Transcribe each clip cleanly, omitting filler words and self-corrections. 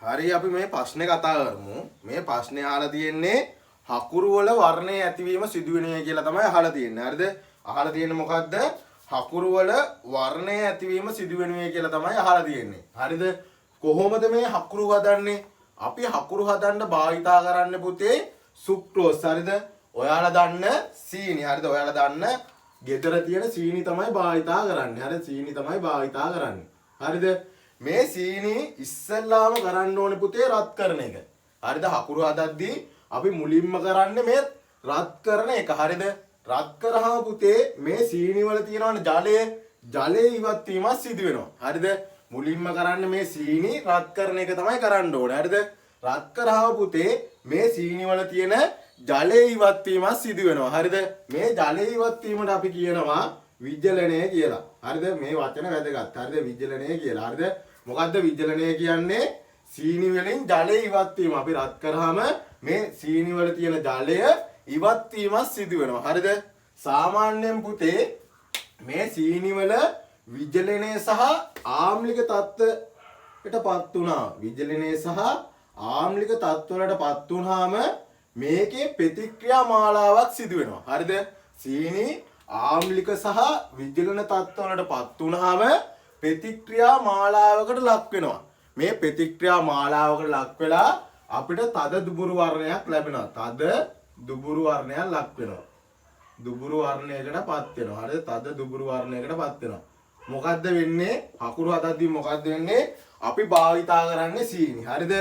හරි අපි මේ ප්‍රශ්නේ කතා කරමු. මේ ප්‍රශ්නේ අහලා තියෙන්නේ හකුරු වල වර්ණයේ ඇතිවීම සිදුවෙන්නේ කියලා තමයි අහලා තියෙන්නේ. හරිද? අහලා තියෙන්නේ මොකද්ද? හකුරු වල වර්ණයේ ඇතිවීම සිදුවෙන්නේ කියලා තමයි අහලා තියෙන්නේ. හරිද? කොහොමද මේ හකුරු හදන්නේ? අපි හකුරු හදන්න භාවිතා කරන්න පුතේ සුක්‍රෝස්. හරිද? ඔයාලා දන්න සීනි. හරිද? ඔයාලා දන්න ගෙදර තියෙන සීනි තමයි භාවිතා කරන්නේ. හරිද? සීනි තමයි භාවිතා කරන්නේ. හරිද? මේ සීනි ඉස්සෙල්ලාම කරන්න ඕනේ පුතේ රත් කරන එක. හරිද? හකුරු හදද්දී අපි මුලින්ම කරන්නේ මේ රත් කරන එක. හරිද? රත් කරාම පුතේ මේ සීනි වල තියෙනවනේ ජලය ඉවත් වීමක් සිදු වෙනවා. හරිද? මුලින්ම කරන්නේ මේ සීනි රත් කරන එක තමයි කරන්න ඕනේ. හරිද? රත් කරාම පුතේ මේ සීනි වල තියෙන ජලය ඉවත් වීමක් සිදු වෙනවා. හරිද? මේ ජලය ඉවත් වීමට අපි කියනවා විජලනය කියලා. හරිද? මේ වචන වැදගත්. හරිද? විජලනය කියලා. හරිද? මොකද්ද විජලනය කියන්නේ? සීනි වලින් ජලය ඉවත් වීම. අපි රත් කරාම මේ සීනි වල තියෙන ජලය ඉවත් වීමක් සිදු වෙනවා. හරිද? සාමාන්‍යයෙන් පුතේ මේ සීනි වල විජලනය සහ ආම්ලික තත්ත්වයටපත් වුණා. විජලනය සහ ආම්ලික තත්ත්වවලටපත් වුණාම මේකේ ප්‍රතික්‍රියා මාලාවක් සිදු වෙනවා. හරිද? සීනි ආම්ලික සහ විජලන තත්ත්වවලටපත් වුණාම ප්‍රතික්‍රියා මාලාවකට ලක් වෙනවා. මේ ප්‍රතික්‍රියා මාලාවකට ලක් වෙලා අපිට තද දුබුරු වර්ණයක් ලැබෙනවා. තද දුබුරු වර්ණයක් ලක් වෙනවා. දුබුරු වර්ණයකටපත් වෙනවා. හරිද? තද දුබුරු වර්ණයකටපත් වෙනවා. මොකද්ද වෙන්නේ? හකුරු හදද්දී මොකද්ද වෙන්නේ? අපි භාවිතා කරන්නේ සීනි. හරිද?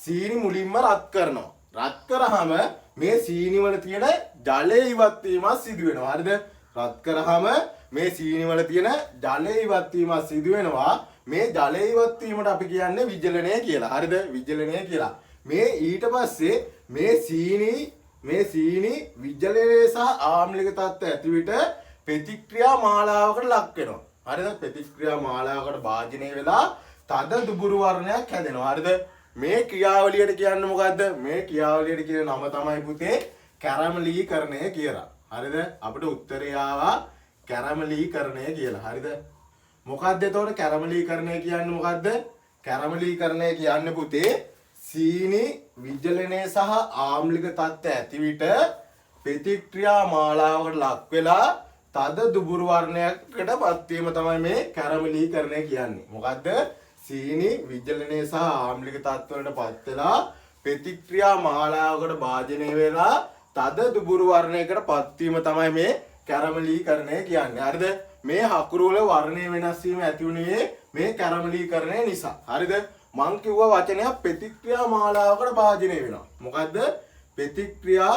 සීනි මුලින්ම රත් කරනවා. රත් කරාම මේ සීනි වල තියෙන ජලය ඉවත් වීමක් සිදු වෙනවා. හරිද? රත් කරාම මේ සීනි වල තියෙන ජලය ඉවත් වීමක් සිදු වෙනවා. මේ ජලය ඉවත් වීමට අපි කියන්නේ විජලනය කියලා. හරිද? විජලනය කියලා. මේ ඊට පස්සේ මේ සීනි විජලනය සහ ආම්ලික තත්ත්ව ඇති විට ප්‍රතික්‍රියා මාලාවකට ලක් වෙනවා. හරිද? ප්‍රතික්‍රියා මාලාවකට භාජනය වෙලා තද දුබුරු වර්ණයක් හැදෙනවා. හරිද? මේ ක්‍රියාවලියට කියන්නේ මොකද්ද? මේ ක්‍රියාවලියට කියන නම තමයි පුතේ කැරමලීකරණය කියලා. හරිද? අපිට උත්තරය ආවා කැරමලීකරණය කියලා. හරිද? මොකද්ද එතකොට කැරමලීකරණය කියන්නේ මොකද්ද? කැරමලීකරණය කියන්නේ පුතේ සීනි විජලනය සහ ආම්ලික තත්ත්ව ඇති විට ප්‍රතික්‍රියා මාලාවකට ලක් වෙලා තද දුබුරු වර්ණයකටපත් වීම තමයි මේ කැරමලීකරණය කියන්නේ. මොකද්ද? සීනි විජලනය සහ ආම්ලික තත්ත්වවලටපත් වෙලා ප්‍රතික්‍රියා මාලාවකට භාජනය වෙලා තද දුබුරු වර්ණයකටපත් වීම තමයි මේ කැරමලීකරණය කියන්නේ. හරිද? මේ හකුරු වල වර්ණය වෙනස් වීම ඇති වුණේ මේ කැරමලීකරණය නිසා. හරිද? මං කිව්ව වචනයක් ප්‍රතික්‍රියා මාලාවකට භාජනය වෙනවා. මොකද්ද? ප්‍රතික්‍රියා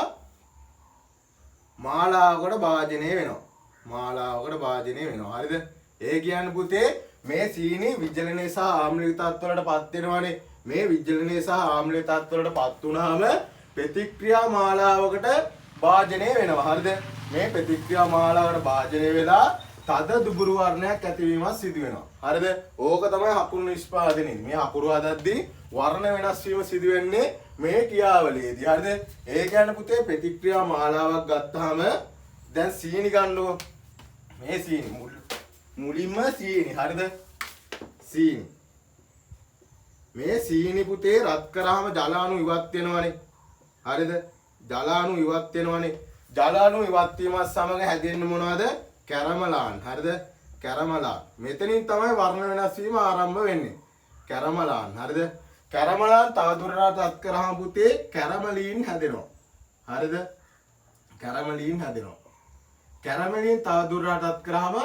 මාලාවකට භාජනය වෙනවා. මාලාවකට භාජනය වෙනවා. හරිද? ඒ කියන්නේ පුතේ මේ සීනි විජලනය සහ ආම්ලික තත්ත්වවලටපත් වෙනවානේ. මේ විජලනය සහ ආම්ලික තත්ත්වවලටපත් වුණාම ප්‍රතික්‍රියා මාලාවකට භාජනය වෙනවා. හරිද? මේ ප්‍රතික්‍රියා මාලාවකට භාජනය වෙලා තද දුබුරු වර්ණයක් ඇතිවීමක් සිදු වෙනවා. හරිද? ඕක තමයි හකුරු නිෂ්පාදනය. මේ හකුරු හදද්දී වර්ණ වෙනස් වීම සිදු වෙන්නේ මේ ක්‍රියාවලියේදී. හරිද? ඒ කියන්නේ පුතේ ප්‍රතික්‍රියා මාලාවක් ගත්තාම දැන් සීනි ගන්නකො. මේ සීනි මුලින්ම සීනි. හරිද? සීනි. මේ සීනි පුතේ රත් කරාම ජල අණු ඉවත් වෙනවනේ. හරිද? ජල අණු ඉවත් වෙනවනේ. ජල අණු ඉවත් වීමත් සමග හැදෙන්නේ මොනවද? කැරමලාන්. හරිද? කැරමලාන්. මෙතනින් තමයි වර්ණ වෙනස් වීම ආරම්භ වෙන්නේ. කැරමලාන්. හරිද? කැරමලාන් තවදුරටත් රත් කරාම පුතේ කැරමලීන් හැදෙනවා. හරිද? කැරමලීන් හැදෙනවා. කැරමලීන් තවදුරටත් රත් කරාම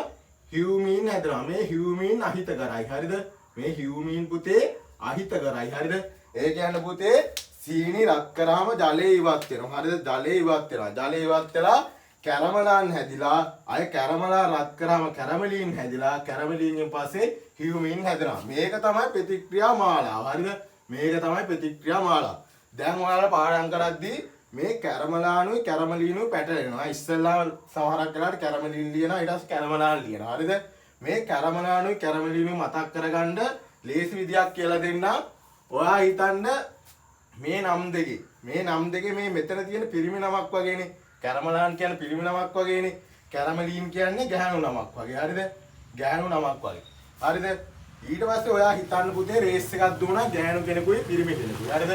හියුමින් හැදෙනවා. මේ හියුමින් අහිතකරයි. හරිද? මේ හියුමින් පුතේ අහිතකරයි. හරිද? ඒ කියන්නේ පුතේ සීනි රත් කරාම ජලය ඉවත් වෙනවා. හරිද? ජලය ඉවත් වෙනවා. ජලය ඉවත් වෙලා කැරමලාන් හැදිලා අය කැරමලා රත් කරාම කැරමලීන් හැදිලා කැරමලීන්ගෙන් පස්සේ හියුමින් හැදෙනවා. මේක තමයි ප්‍රතික්‍රියා මාලාව. හරිද? මේක තමයි ප්‍රතික්‍රියා මාලාව. දැන් ඔයාලා පාඩම් කරද්දී මේ කැරමලානුයි කැරමලීනුයි පැටලෙනවා. ඉස්සෙල්ලා සමහරක් වෙලාවට කැරමලීන් ලියනවා ඊට පස්සේ කැරමලාන් ලියනවා. හරිද? මේ කැරමලානුයි කැරමලීනුයි මතක් කරගන්න ලේසි විදියක් කියලා දෙන්න. ඔයා හිතන්න මේ නම් දෙකේ මේ මෙතන තියෙන පිරිමි නමක් වගේනේ. කැරමලාන් කියන්නේ පිරිමි නමක් වගේනේ. කැරමලීන් කියන්නේ ගැහණු නමක් වගේ. හරිද? ගැහණු නමක් වගේ. හරිද? ඊට පස්සේ ඔයා හිතන්න පුතේ රේස් එකක් දුවනවා ගෑනු කෙනෙකුයි පිරිමි කෙනෙකුයි. හරිද?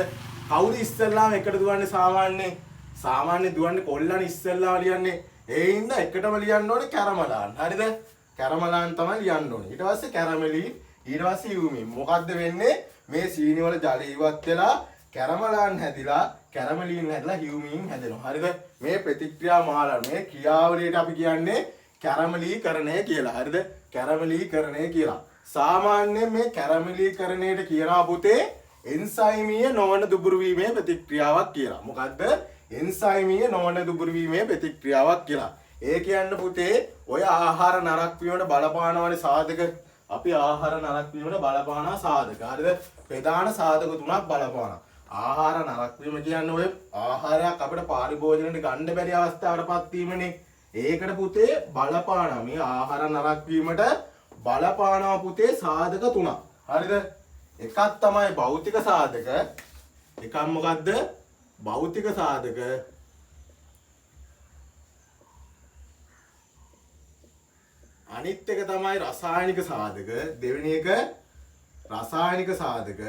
කවුද ඉස්සෙල්ලාම එකට දුවන්නේ සාමාන්‍යයෙන්? සාමාන්‍ය දුවන්නේ කොල්ලන් ඉස්සෙල්ලාම ලියන්නේ. ඒ හින්දා එකටම ලියන්න ඕනේ කැරමලාන්. හරිද? කැරමලාන් තමයි ලියන්න ඕනේ. ඊට පස්සේ කැරමලි ඊට පස්සේ යූමි. මොකද්ද වෙන්නේ? මේ සීනි වල ජල ඉවත් වෙලා කැරමලාන් හැදිලා කැරමලින් හැදලා හියුමින් හැදෙනවා. හරිද? මේ ප්‍රතික්‍රියා මාලා මේ ක්‍රියාවලියට අපි කියන්නේ කැරමලීකරණය කියලා. හරිද? කැරමලීකරණය කියලා. සාමාන්‍යයෙන් මේ කැරමලීකරණයට කියනවා පුතේ එන්සයිමීය නොවන දුබුරු වීමේ ප්‍රතික්‍රියාවක් කියලා. මොකද්ද? එන්සයිමීය නොවන දුබුරු වීමේ ප්‍රතික්‍රියාවක් කියලා. ඒ කියන්නේ පුතේ ඔය ආහාර නරක වීමට බලපානවනේ සාධක. අපි ආහාර නරක වීමට බලපාන සාධක. හරිද? ප්‍රධාන සාධක තුනක් බලපානවා. ආහාර නරක වීම කියන්නේ ඔය ආහාරයක් අපිට පරිභෝජනයට ගන්න බැරි අවස්ථාවකටපත් වීමනේ. ඒකට පුතේ බලපානවා. මේ ආහාර නරක වීමට බලපානවා පුතේ සාධක තුනක්. හරිද? එකක් තමයි භෞතික සාධක. එකක් මොකද්ද? භෞතික සාධක. අනිත් එක තමයි රසායනික සාධක. දෙවෙනි එක රසායනික සාධක.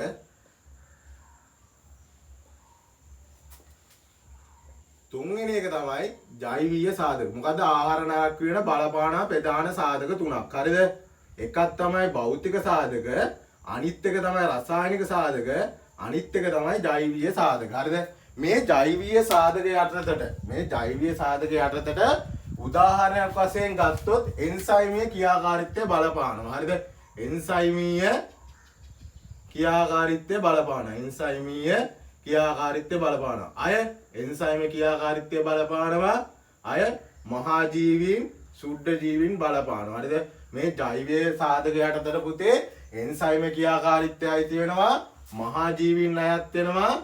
තුන්වෙනි එක තමයි ජෛවීය සාධක. මොකද ආහාර නරක වෙන බලපාන ප්‍රධාන සාධක තුනක්. හරිද? එකක් තමයි භෞතික සාධක. අනිත් එක තමයි රසායනික සාධක. අනිත් එක තමයි ජෛවීය සාධක. හරිද? මේ ජෛවීය සාධක යටතට උදාහරණයක් වශයෙන් ගත්තොත් එන්සයිමීය ක්‍රියාකාරීත්වය බලපානවා. හරිද? එන්සයිමීය ක්‍රියාකාරීත්වය බලපානවා. එන්සයිමීය ක්‍රියාකාරීත්වය බලපානවා. අය එන්සයිමීය ක්‍රියාකාරීත්වය බලපානවා. අය මහා ජීවීන් සුද්ධ ජීවීන් බලපානවා. හරිද? මේ ජෛවීය සාධක යටතට පුතේ එන්සයිමීය ක්‍රියාකාරීත්වය අයිති වෙනවා. මහා ජීවීන් අයත් වෙනවා.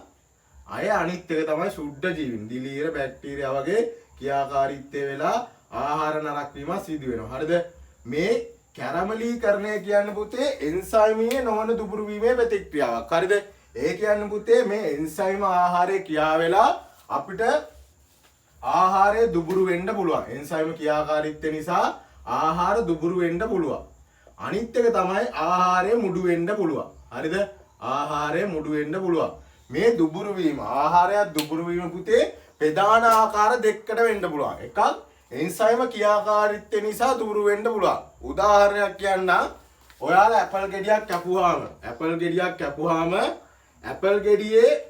අය අනිත් එක තමයි සුද්ධ ජීවීන්. දිලීර බැක්ටීරියා වගේ ක්‍රියාකාරීත්වය වෙලා ආහාර නරක වීම සිදු වෙනවා. හරිද? මේ කැරමලීකරණය කියන්නේ පුතේ එන්සයිමීය නොවන දුබුරු වීමේ ප්‍රතික්‍රියාවක්. හරිද? ඒ කියන්නේ පුතේ මේ එන්සයිම ආහාරයේ ක්‍රියා වෙලා අපිට ආහාරය දුබුරු වෙන්න පුළුවන්. එන්සයිම ක්‍රියාකාරීත්වය නිසා ආහාර දුබුරු වෙන්න පුළුවන්. අනිත් එක තමයි ආහාරය මුඩු වෙන්න පුළුවන්. හරිද? ආහාරය මුඩු වෙන්න පුළුවන්. මේ දුබුරු වීම ආහාරයක් දුබුරු වීම පුතේ ප්‍රධාන ආකාර දෙකකට වෙන්න පුළුවන්. එකක් එන්සයිම ක්‍රියාකාරීත්වය නිසා දුබුරු වෙන්න පුළුවන්. උදාහරණයක් කියන්නම්. ඔයාලා ඇපල් ගෙඩියක් කැපුවාම ඇපල් ගෙඩියේ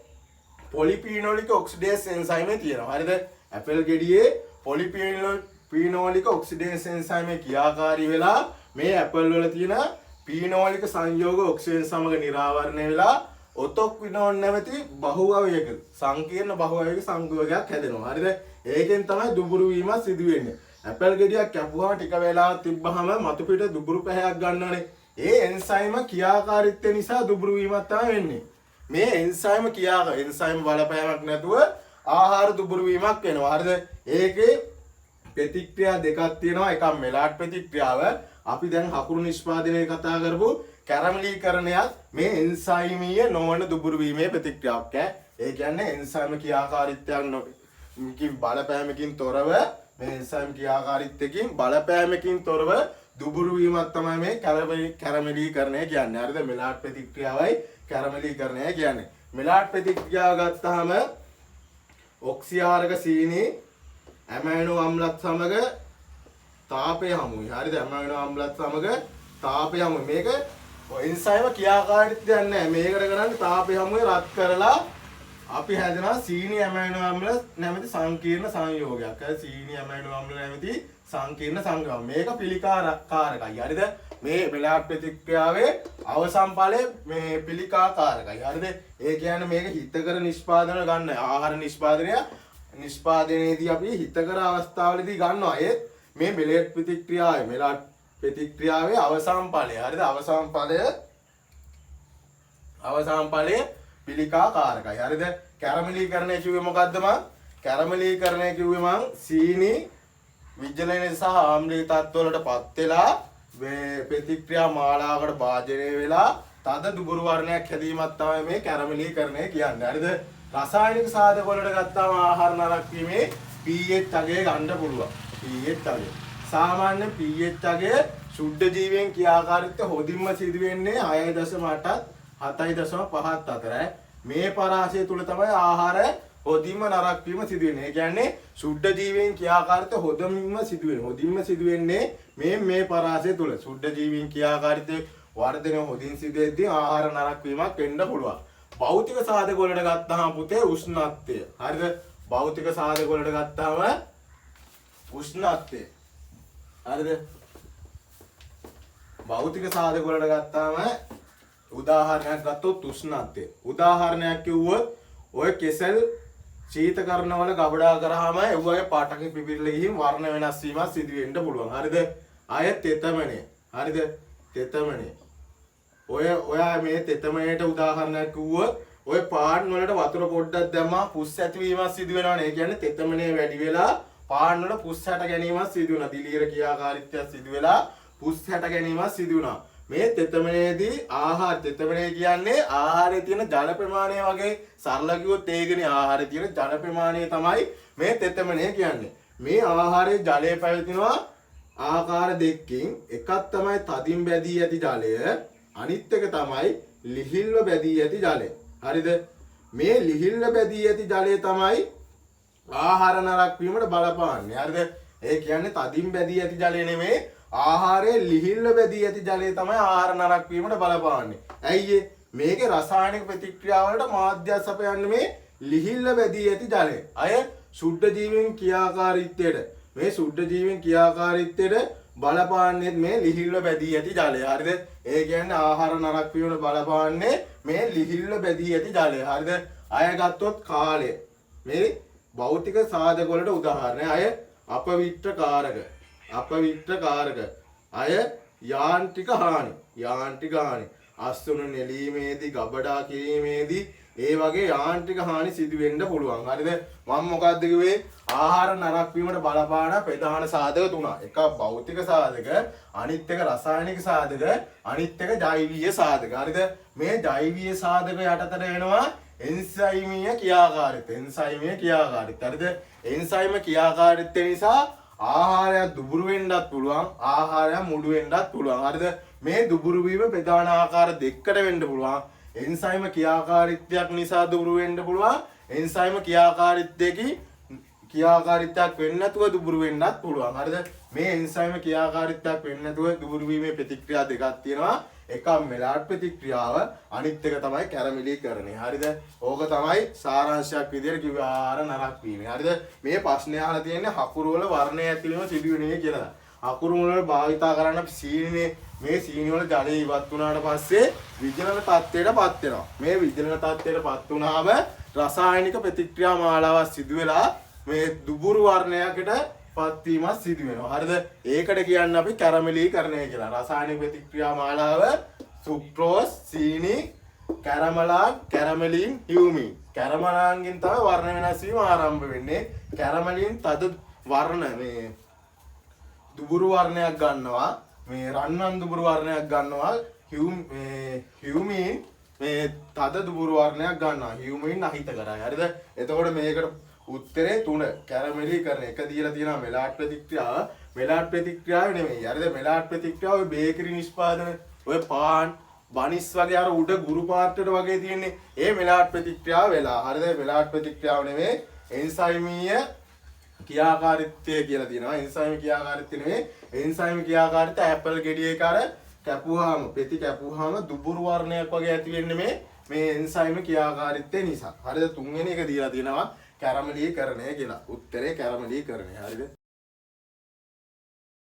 පොලිෆීනෝලික් ඔක්සිඩේස් එන්සයිමේ තියෙනවා. හරිද? ඇපල් ගෙඩියේ පොලිෆීනෝලික් ඔක්සිඩේස් එන්සයිමේ ක්‍රියාකාරී වෙලා මේ ඇපල් වල තියෙන පීනෝලික සංයෝග ඔක්සිජන් සමග නිරාවරණය වෙලා ඔතොක්විනෝන් නැමැති බහුවවයක සංකීර්ණ බහුවවයක සංයෝගයක් හැදෙනවා. හරිද? ඒකෙන් තමයි දුබුරු වීම සිදු වෙන්නේ. ඇපල් ගෙඩියක් කැපුවාම ටික වෙලාවක් තිබ්බහම මතු පිට දුබුරු පැහැයක් ගන්නවනේ. ඒ එන්සයිම ක්‍රියාකාරීත්වය නිසා දුබුරු වීමක් තමයි වෙන්නේ. මේ එන්සයිම බලපෑමක් නැතුව ආහාර දුබුරු වීමක් වෙනවා. හරිද? ඒකේ ප්‍රතික්‍රියා දෙකක් තියෙනවා. එකක් මෙලාට් ප්‍රතික්‍රියාව. අපි දැන් හකුරු නිෂ්පාදනය කතා කරපු කැරමලීකරණයත් මේ එන්සයිමීය නොවන දුබුරු වීමේ ප්‍රතික්‍රියාවක්. ඒ කියන්නේ එන්සයිම ක්‍රියාකාරීත්වයන් බලපෑමකින් තොරව මේ එන්සයිම ක්‍රියාකාරීත්වයකින් බලපෑමකින් තොරව දුබුරු වීමක් තමයි මේ කැරමලීකරණය කියන්නේ. හරිද? මෙලාට් ප්‍රතික්‍රියාවයි කැරමලීකරණය කියන්නේ. මෙලාට් ප්‍රතික්‍රියාව ගත්තාම ඔක්සිආරක සීනි ඇමයිනෝ අම්ලත් සමග තාපය හමුයි. හරිද? ඇමයිනෝ අම්ලත් සමග තාපය හමුයි. මේක එන්සයිම ක්‍රියාකාරීත්වයක් නැහැ. මේකට කරන්නේ තාපය හමුවේ රත් කරලා අපි හැදෙනවා සීනි ඇමයිනෝ අම්ල නැමැති සංකීර්ණ සංයෝගයක්. සීනි ඇමයිනෝ අම්ල නැමැති සංකීර්ණ සංයෝගයක්. මේක පිළිකාකාරකයි. හරිද? මේ මෙලාට් ප්‍රතික්‍රියාවේ අවසන් ඵලය මේ පිළිකාකාරකයි. හරිද? ඒ කියන්නේ මේක හිතකර නිෂ්පාදන ගන්න. ආහාර නිෂ්පාදනයේදී අපි හිතකර අවස්ථාවලදී ගන්නවා. ඒත් මේ මෙලාට් ප්‍රතික්‍රියාවේ අවසන් ඵලය. හරිද? අවසන් ඵලය පිළිකාකාරකයි. හරිද? කැරමලීකරණය කිව්වේ මොකද්ද මං? කැරමලීකරණය කිව්වේ මං සීනි විජලනයේ සහ ආම්ලීය තත්ත්වවලටපත් වෙලා ප්‍රතික්‍රියා මාලාවකට භාජනය වෙලා තද දුබුරු වර්ණයක් හැදීමක් තමයි මේ කැරමලීකරණය කියන්නේ. හරිද? රසායනික සාධක වලට ගත්තාම ආහාර නරක වීමේ pH අගය ගන්න පුළුවන්. pH අගය. සාමාන්‍ය pH අගය ශුද්ධ ජීවීන් ක්‍රියාකාරීත්වය හොදින්ම සිදු වෙන්නේ 6.8ත් 7.5ත් අතරයි. මේ පරාසය තුල තමයි ආහාර හොදින්ම නරක් වීම සිදු වෙන්නේ. ඒ කියන්නේ ශුද්ධ ජීවීන් ක්‍රියාකාරීත්වය හොදින්ම සිදු වෙන්නේ. හොදින්ම සිදු වෙන්නේ මේ පරාසය තුල. ශුද්ධ ජීවීන් ක්‍රියාකාරීත්වය වර්ධනය හොදින් සිදු වෙද්දී ආහාර නරක් වීමක් වෙන්න පුළුවන්. භෞතික සාධක වලට ගත්තාම පුතේ උෂ්ණත්වය. හරිද? භෞතික සාධක වලට ගත්තාම උෂ්ණත්වය. හරිද? භෞතික සාධක වලට ගත්තාම උදාහරණයක් ගත්තොත් උෂ්ණත්වය. උදාහරණයක් කිව්වොත් ඔය කෙසෙල් ශීතකරණ වල ගබඩා කරාම ඒ වගේ පාටකින් පිපිරලා ගිහින් වර්ණ වෙනස් වීමක් සිදු වෙන්න පුළුවන්. හරිද? ආය තෙතමනේ. හරිද? තෙතමනේ. ඔයා මේ තෙතමනේට උදාහරණයක් කිව්වොත් ඔය පාන් වලට වතුර පොඩ්ඩක් දැම්මා පුස් ඇතිවීමක් සිදු වෙනවනේ. ඒ කියන්නේ තෙතමනේ වැඩි වෙලා පාන් වල පුස් හැට ගැනීමක් සිදු වෙනවා. දිලීර ක්‍රියාකාරීත්වයක් සිදු වෙලා පුස් හැට ගැනීමක් සිදු වෙනවා. මේ තෙතමනේදී ආහාර තෙතමනේ කියන්නේ ආහාරයේ තියෙන ජල ප්‍රමාණය වගේ සරල කිව්වොත් ඒකනේ ආහාරයේ තියෙන ජල ප්‍රමාණය තමයි මේ තෙතමනේ කියන්නේ. මේ ආහාරයේ ජලය පැවතිනවා ආකාර දෙකකින්. එකක් තමයි තදින් බැදී ඇති ජලය. අනිත් එක තමයි ලිහිල්ව බැදී ඇති ජලය. හරිද? මේ ලිහිල්ව බැදී ඇති ජලය තමයි ආහාර නරක් වීමට බලපාන්නේ. හරිද? ඒ කියන්නේ තදින් බැදී ඇති ජලය නෙමෙයි ආහාරයේ ලිහිල්ව බැදී ඇති ජලය තමයි ආහාර නරක් වීමට බලපාන්නේ. ඇයි මේකේ රසායනික ප්‍රතික්‍රියාවලට මාධ්‍ය සපයන්නේ මේ ලිහිල්ව බැදී ඇති ජලය. අය ශුද්ධ ජීවීන් ක්‍රියාකාරීත්වයට මේ ශුද්ධ ජීවීන් ක්‍රියාකාරීත්වයට බලපාන්නේ මේ ලිහිල්ව බැදී ඇති ජලය. හරිද? ඒ කියන්නේ ආහාර නරක් වීමට බලපාන්නේ මේ ලිහිල්ව බැදී ඇති ජලය. හරිද? අය ගත්තොත් කාලය. මේ භෞතික සාධක වලට උදාහරණය. අය අපවිත්‍ර කාරක. අපවිත්‍ර කාරක. අය යාන්ත්‍රික හානි. යාන්ත්‍රික හානි. අස්වනු නෙලීමේදී ගබඩා කිරීමේදී ඒ වගේ යාන්ත්‍රික හානි සිදු වෙන්න පුළුවන්. හරිද? මම මොකද්ද කිව්වේ? ආහාර නරක් වීමට බලපාන ප්‍රධාන සාධක තුනක්. එකක් භෞතික සාධක, අනිත් එක රසායනික සාධක, අනිත් එක ජෛවීය සාධක. හරිද? මේ ජෛවීය සාධක යටතට එනවා එන්සයිමීය ක්‍රියාකාරීත්වය. එන්සයිමීය ක්‍රියාකාරීත්වය. හරිද? එන්සයිම ක්‍රියාකාරීත්වය නිසා ආහාරයක් දුබුරු වෙන්නත් පුළුවන්, ආහාරයක් මුඩු වෙන්නත් පුළුවන්. හරිද? මේ දුබුරු වීම ප්‍රධාන ආකාර දෙකකට වෙන්න පුළුවන්. එන්සයිම ක්‍රියාකාරීත්වයක් නිසා දුබුරු වෙන්න පුළුවන්. එන්සයිම ක්‍රියාකාරීත්වයක් වෙන්නේ නැතුව දුබුරු වෙන්නත් පුළුවන්. හරිද? මේ එන්සයිම ක්‍රියාකාරීත්වයක් වෙන්නේ නැතුව දුබුරු වීමේ ප්‍රතික්‍රියා දෙකක් තියෙනවා. එකක් මෙලාට් ප්‍රතික්‍රියාව, අනිත් එක තමයි කැරමිලීකරණය. හරිද? ඕක තමයි සාරාංශයක් විදියට කිව්ව ආහාර නරක් වීම. හරිද? මේ ප්‍රශ්නේ අහලා තියෙන්නේ හකුරු වල වර්ණය ඇතිවීම සිදුවෙන්නේ කියලා. හකුරු වල භාවිතා කරන්න සීනිනේ මේ සීනි වල ජලය ඉවත් වුණාට පස්සේ විජලන තත්ත්වයටපත් වෙනවා. මේ විජලන තත්ත්වයටපත් වුණාම රසායනික ප්‍රතික්‍රියා මාලාවක් සිදු වෙලා මේ දුබුරු වර්ණයකට පත්වීමක් සිදු වෙනවා. හරිද? ඒකට කියන්නේ අපි කැරමලීකරණය කියලා. රසායනික ප්‍රතික්‍රියා මාලාව සුක්‍රෝස්, සීනි, කැරමලාන්, කැරමලින්, හියුමින්. කැරමලාන්ගෙන් තමයි වර්ණ වෙනස් වීම ආරම්භ වෙන්නේ. කැරමලින් තද වර්ණ මේ දුබුරු වර්ණයක් ගන්නවා. මේ රන්වන් දුබුරු වර්ණයක් ගන්නවා. හියුමින් මේ තද දුබුරු වර්ණයක් ගන්නවා. හියුමින් අහිතකරයි. හරිද? එතකොට මේකට උත්තරේ 3 කැරමලීකරණය. එක දීලා තියෙනවා මෙලාට් ප්‍රතික්‍රියාව. මෙලාට් ප්‍රතික්‍රියාව නෙමෙයි. හරිද? මෙලාට් ප්‍රතික්‍රියාව ඔය බේකරි නිෂ්පාදන ඔය පාන් බනිස් වගේ අර උඩ ගුරු පාටට වගේ තියෙන්නේ. ඒ මෙලාට් ප්‍රතික්‍රියාව වෙලා. හරිද? මෙලාට් ප්‍රතික්‍රියාව නෙමෙයි. එන්සයිමීය ක්‍රියාකාරීත්වය කියලා තියෙනවා. එන්සයිම ක්‍රියාකාරීත්වය නෙමෙයි. එන්සයිම ක්‍රියාකාරීත්වය ඇපල් ගෙඩියක අර කැපුවාම පෙති කැපුවාම දුබුරු වර්ණයක් වගේ ඇති වෙන්නේ මේ එන්සයිම ක්‍රියාකාරීත්වය නිසා. හරිද? තුන්වෙනි එක දීලා තියෙනවා කැරමලීකරණය කියලා. උත්තරේ කැරමලීකරණය. හරිද?